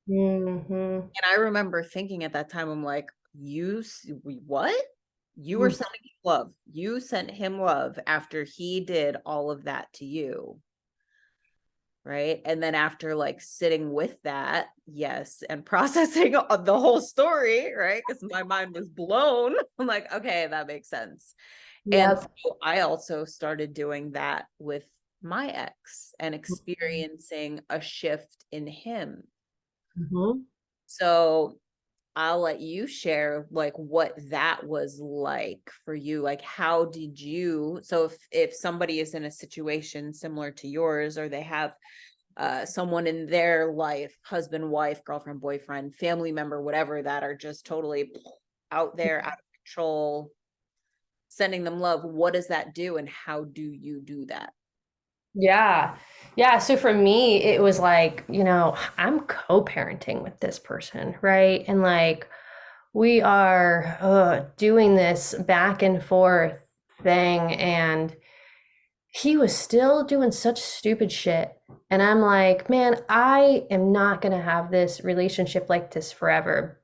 Mm-hmm. And I remember thinking at that time, I'm like, what? You were Mm. sending him love. You sent him love after he did all of that to you. Right. And then after like sitting with that, yes, and processing the whole story, right? Because my mind was blown. I'm like, okay, that makes sense. And Yep. so I also started doing that with my ex and experiencing a shift in him. Mm-hmm. So I'll let you share like what that was like for you. Like how did you, so if somebody is in a situation similar to yours, or they have someone in their life, husband, wife, girlfriend, boyfriend, family member, whatever, that are just totally out there, out of control, sending them love, what does that do, and how do you do that? Yeah. Yeah. So for me, it was like, I'm co-parenting with this person, right? And like, we are doing this back and forth thing. And he was still doing such stupid shit. And I'm like, man, I am not going to have this relationship like this forever.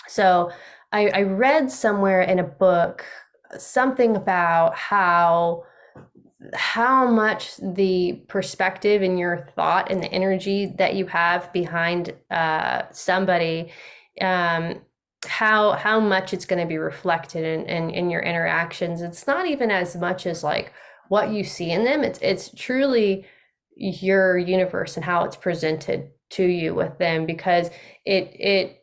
So I read somewhere in a book something about how much the perspective and your thought and the energy that you have behind somebody, um, how much it's going to be reflected in your interactions. It's not even as much as like what you see in them. It's truly your universe and how it's presented to you with them, because it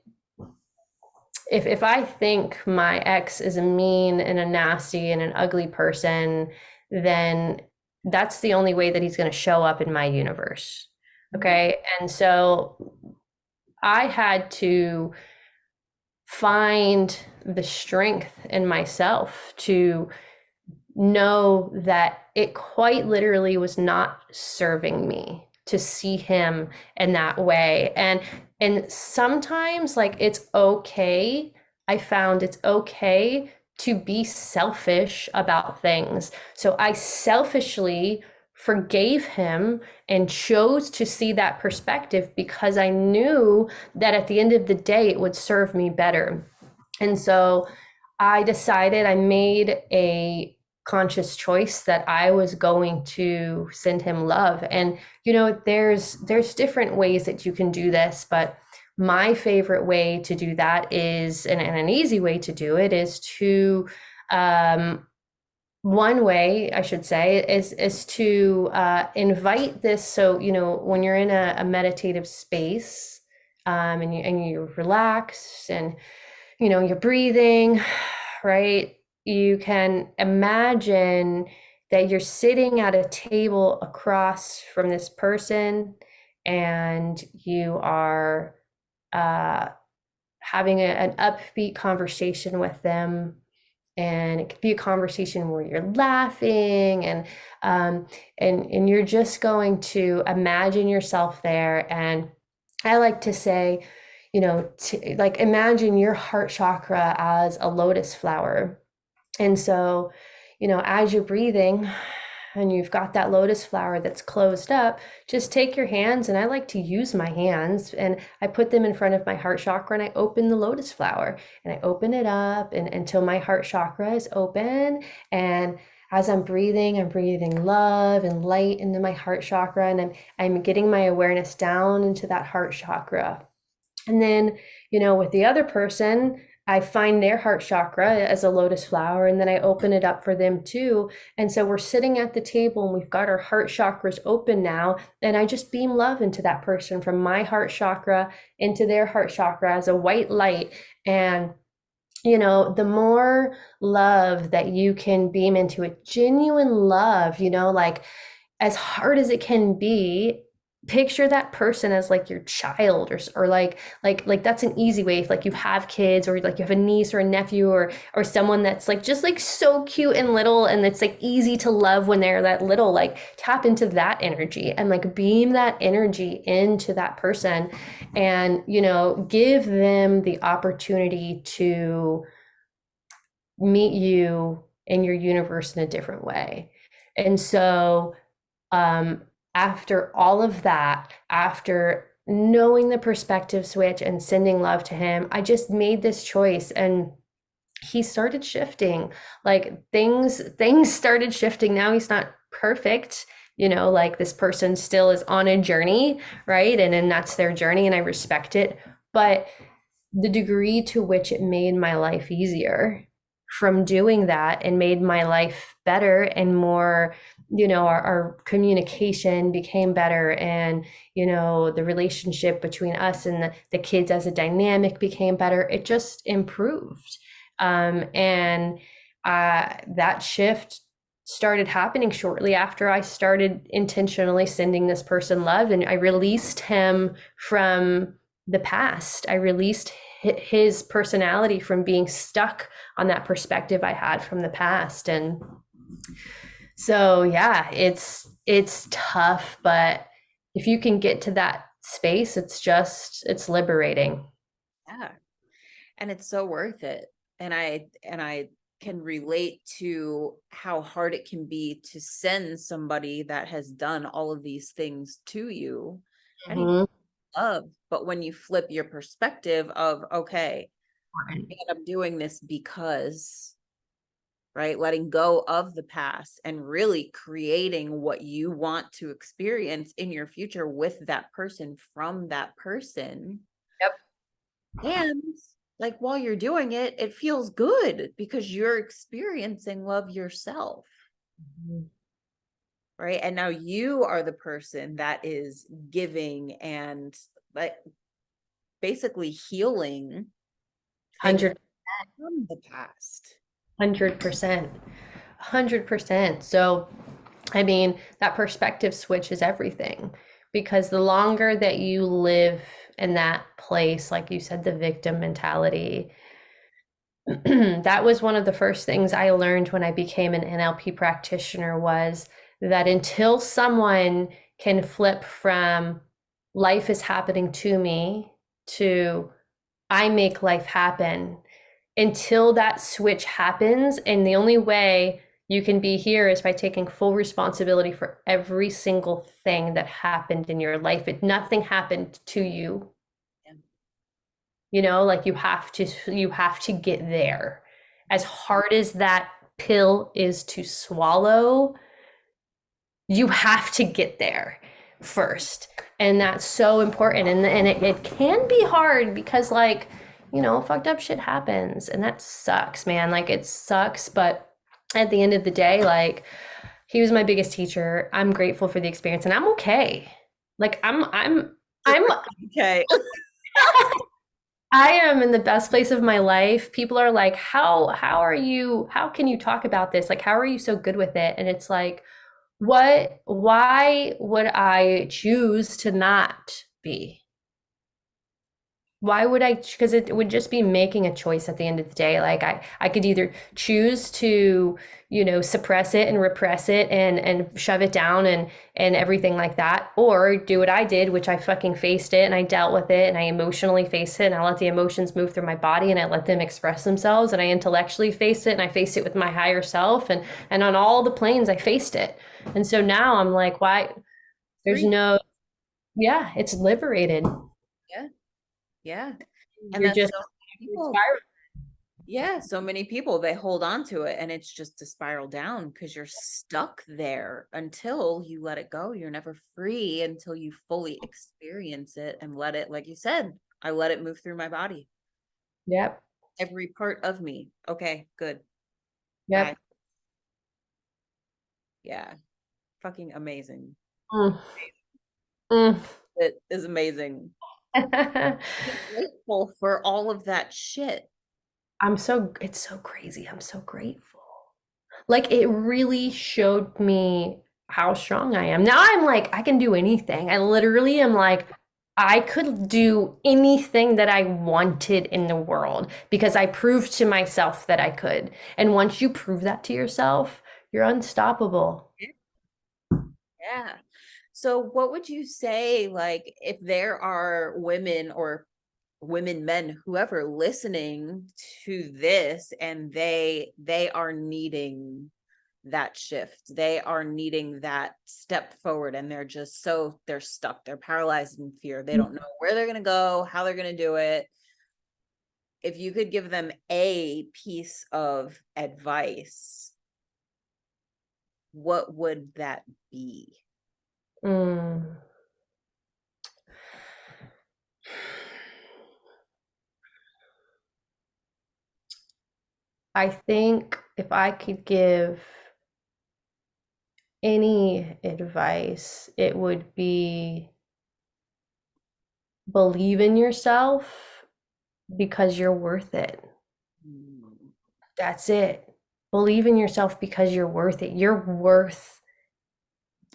if I think my ex is a mean and a nasty and an ugly person, then that's the only way that he's going to show up in my universe. Mhm. Okay. And so I had to find the strength in myself to know that it quite literally was not serving me to see him in that way. And sometimes like it's okay. I found it's okay to be selfish about things. So I selfishly forgave him and chose to see that perspective because I knew that at the end of the day it would serve me better. And so I made a conscious choice that I was going to send him love. And there's different ways that you can do this, but my favorite way to do that is, and an easy way to do it is to one way I should say is to invite this. So when you're in a meditative space, and you're relaxed and you're breathing, right? You can imagine that you're sitting at a table across from this person, and you are uh, having an upbeat conversation with them. And it could be a conversation where you're laughing, and you're just going to imagine yourself there. And I like to say, like imagine your heart chakra as a lotus flower. And so, as you're breathing and you've got that lotus flower that's closed up, just take your hands, and I like to use my hands, and I put them in front of my heart chakra, and I open the lotus flower, and I open it up and until my heart chakra is open. And as I'm breathing love and light into my heart chakra, and I'm getting my awareness down into that heart chakra. And then, with the other person, I find their heart chakra as a lotus flower, and then I open it up for them too. And so we're sitting at the table and we've got our heart chakras open now. And I just beam love into that person from my heart chakra into their heart chakra as a white light. And the more love that you can beam into it, genuine love, like as hard as it can be, picture that person as like your child, or like that's an easy way if like you have kids, or like you have a niece or a nephew, or someone that's like just like so cute and little, and it's like easy to love when they're that little. Like tap into that energy and like beam that energy into that person, and give them the opportunity to meet you in your universe in a different way. And so um, after all of that, after knowing the perspective switch and sending love to him, I just made this choice, and he started shifting. Like things started shifting. Now he's not perfect. Like this person still is on a journey, right? And that's their journey, and I respect it. But the degree to which it made my life easier from doing that, and made my life better and more, our communication became better, and the relationship between us and the kids as a dynamic became better. It just improved. And that shift started happening shortly after I started intentionally sending this person love, and I released him from the past. I released his personality from being stuck on that perspective I had from the past. And so yeah, it's tough, but if you can get to that space, it's liberating. Yeah. And it's so worth it. And I can relate to how hard it can be to send somebody that has done all of these things to you and Mhm. love. But when you flip your perspective of, okay, and I'm doing this because, right, letting go of the past and really creating what you want to experience in your future with that person, from that person. Yep. And like while you're doing it, it feels good because you're experiencing love yourself, right? And now you are the person that is giving and like basically healing things 100 from the past. 100%. 100%. So, I mean, that perspective switch is everything, because the longer that you live in that place, like you said, the victim mentality, that was one of the first things I learned when I became an NLP practitioner, was that until someone can flip from life is happening to me to I make life happen, until that switch happens. And the only way you can be here is by taking full responsibility for every single thing that happened in your life. Nothing happened to you. Yeah. Like you have to get there. As hard as that pill is to swallow, you have to get there first. And that's so important. And it can be hard because, like, fucked up shit happens. And that sucks, man. Like, it sucks. But at the end of the day, like, he was my biggest teacher. I'm grateful for the experience, and I'm okay. Like, I'm Okay. I am in the best place of my life. People are like, how can you talk about this? Like, how are you so good with it? And it's like, why would I choose to not be? Why would I? Because it would just be making a choice at the end of the day. Like, I could either choose to, suppress it and repress it and shove it down and everything like that, or do what I did, which I fucking faced it and I dealt with it and I emotionally faced it and I let the emotions move through my body and I let them express themselves and I intellectually faced it and I faced it with my higher self, and on all the planes I faced it. And so now I'm like, why? There's Free. no, yeah, it's liberated. Yeah. Yeah. And You're that's just so many people. spiral. Yeah, so many people, they hold on to it and it's just a spiral down because you're stuck there until you let it go. You're never free until you fully experience it and let it, like you said, I let it move through my body, Yep. every part of me. Okay, good. Bye. Yep. Yeah, fucking amazing. Mm, mm. It is amazing. I'm grateful for all of that shit. It's so crazy. I'm so grateful. Like, it really showed me how strong I am. Now I'm like, I can do anything. I literally am like, I could do anything that I wanted in the world because I proved to myself that I could. And once you prove that to yourself, you're unstoppable. Yeah. So what would you say, like, if there are women or women, men, whoever listening to this, and they are needing that shift. They are needing that step forward, and they're just so they're stuck. They're paralyzed in fear. They don't know where they're going to go, how they're going to do it. If you could give them a piece of advice, what would that be? Mm. I think if I could give any advice, it would be believe in yourself because you're worth it. Mm, That's it. Believe in yourself because you're worth it. You're worth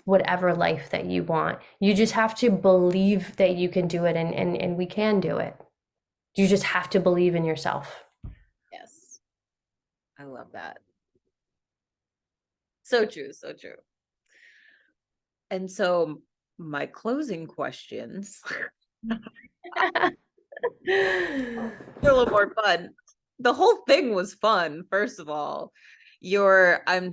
whatever life that you want. You just have to believe that you can do it, and we can do it. You just have to believe in yourself. yes, I love that. So true, so true. And so my closing questions are a little more fun. The whole thing was fun, first of all. I'm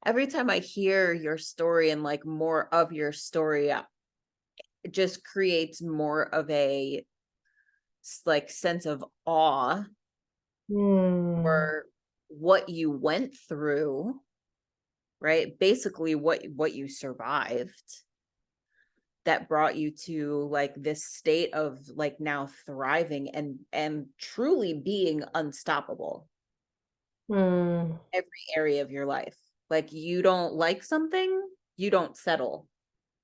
every time I hear your story and like more of your story, it just creates more of a like sense of awe Hmm. for what you went through, right? Basically what you survived that brought you to like this state of like now thriving and truly being unstoppable Hmm. every area of your life. Like you don't like something, you don't settle.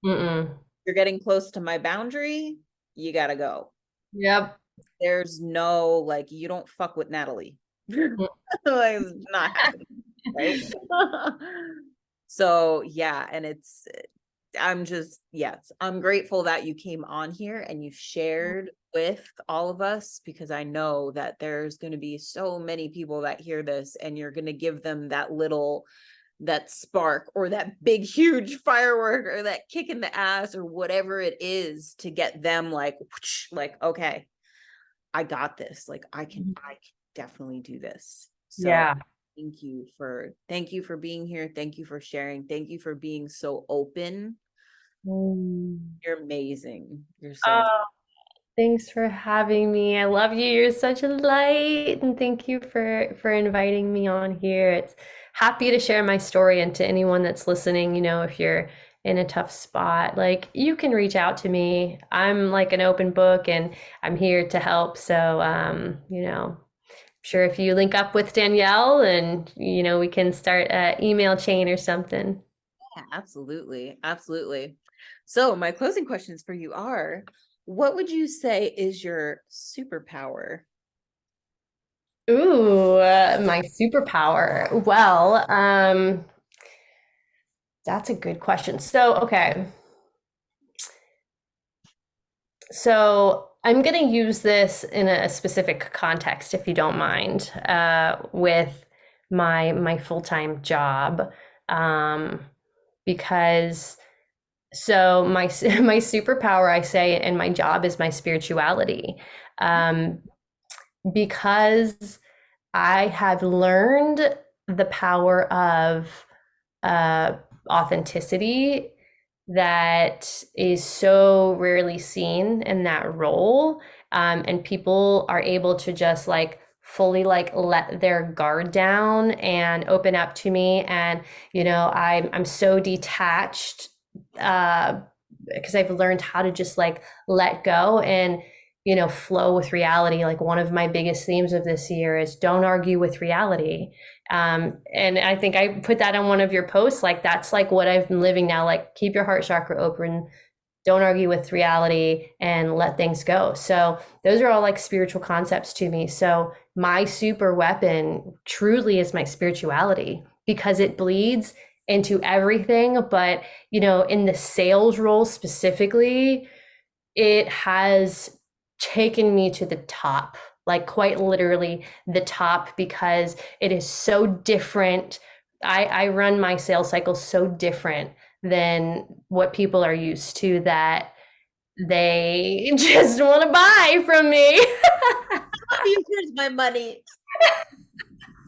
Mm-mm. You're getting close to my boundary, you gotta go. Yep. There's no like you don't fuck with Natalie. Like, it's not happening, right? So yeah, and I'm just, yes, I'm grateful that you came on here and you shared with all of us, because I know that there's going to be so many people that hear this and you're going to give them that little, that spark or that big, huge firework or that kick in the ass or whatever it is to get them like, whoosh, like, okay, I got this. Like I can definitely do this. So Yeah. thank you for being here. Thank you for sharing. Thank you for being so open. Mm. You're amazing. You're so Oh, thanks for having me. I love you. You're such a light, and thank you for inviting me on here. It's happy to share my story, and to anyone that's listening, if you're in a tough spot, like you can reach out to me. I'm like an open book and I'm here to help. So sure if you link up with Danielle and we can start a email chain or something. yeah, absolutely. Absolutely. So my closing questions for you are, what would you say is your superpower? Ooh, my superpower. Well, that's a good question. So, okay. So I'm going to use this in a specific context, if you don't mind, with my full-time job, um, because so my my superpower, I say, and my job is my spirituality, um, because I have learned the power of uh, authenticity that is so rarely seen in that role. And people are able to just like fully like let their guard down and open up to me. And, I'm so detached uh, because I've learned how to just like let go and flow with reality. Like one of my biggest themes of this year is don't argue with reality. And I think I put that on one of your posts. Like that's like what I've been living now. Like keep your heart chakra open, don't argue with reality, and let things go. So those are all like spiritual concepts to me. So my super weapon truly is my spirituality because it bleeds into everything, but in the sales role specifically, it has taken me to the top, like quite literally the top, because it is so different. I run my sales cycle so different than what people are used to, that they just want to buy from me. Love you. Here's my money.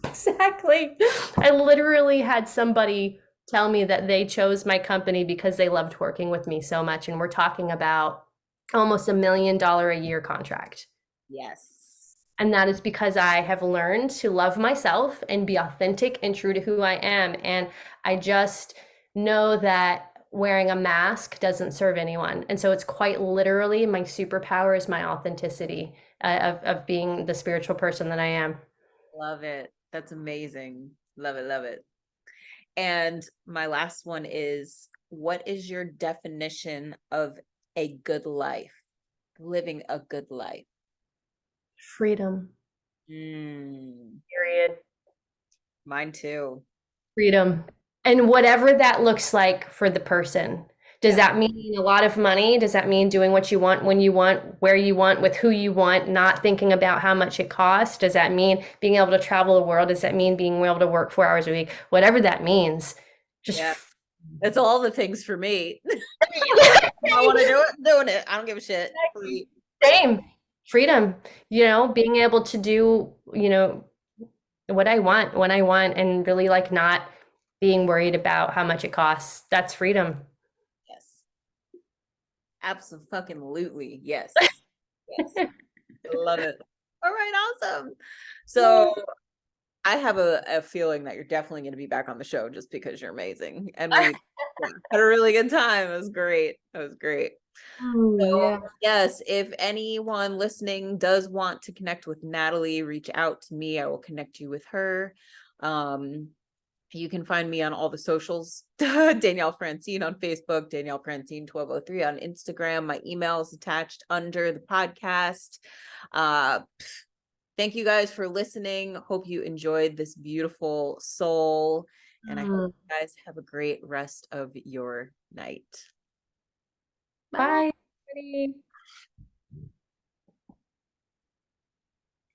Exactly. I literally had somebody tell me that they chose my company because they loved working with me so much. And we're talking about almost $1 million a year contract. Yes. And that is because I have learned to love myself and be authentic and true to who I am. And I just know that wearing a mask doesn't serve anyone. And so it's quite literally my superpower is my authenticity, of being the spiritual person that I am. Love it. That's amazing. Love it. Love it. And my last one is, what is your definition of a good life? Living a good life. Freedom, Mm, period. mine too. Freedom. And whatever that looks like for the person. Does Yeah. that mean a lot of money? Does that mean doing what you want, when you want, where you want, with who you want, not thinking about how much it costs? Does that mean being able to travel the world? Does that mean being able to work 4 hours a week? Whatever that means, just Yeah. That's all the things for me. I want to do it, I'm doing it. I don't give a shit. Free. same freedom, being able to do, what I want when I want, and really like not being worried about how much it costs. That's freedom. Yes. Absolutely. Yes. Yes. I love it. All right, awesome. So I have a feeling that you're definitely going to be back on the show just because you're amazing. And we had a really good time. It was great. It was great. So, Oh, yeah. yes, if anyone listening does want to connect with Natalie, reach out to me. I will connect you with her. Um, you can find me on all the socials. Danielle Francine on Facebook, Danielle Francine 1203 on Instagram. My email is attached under the podcast. Uh, Thank you guys for listening. Hope you enjoyed this beautiful soul. And I hope Mm. you guys have a great rest of your night. Bye. Bye. everybody.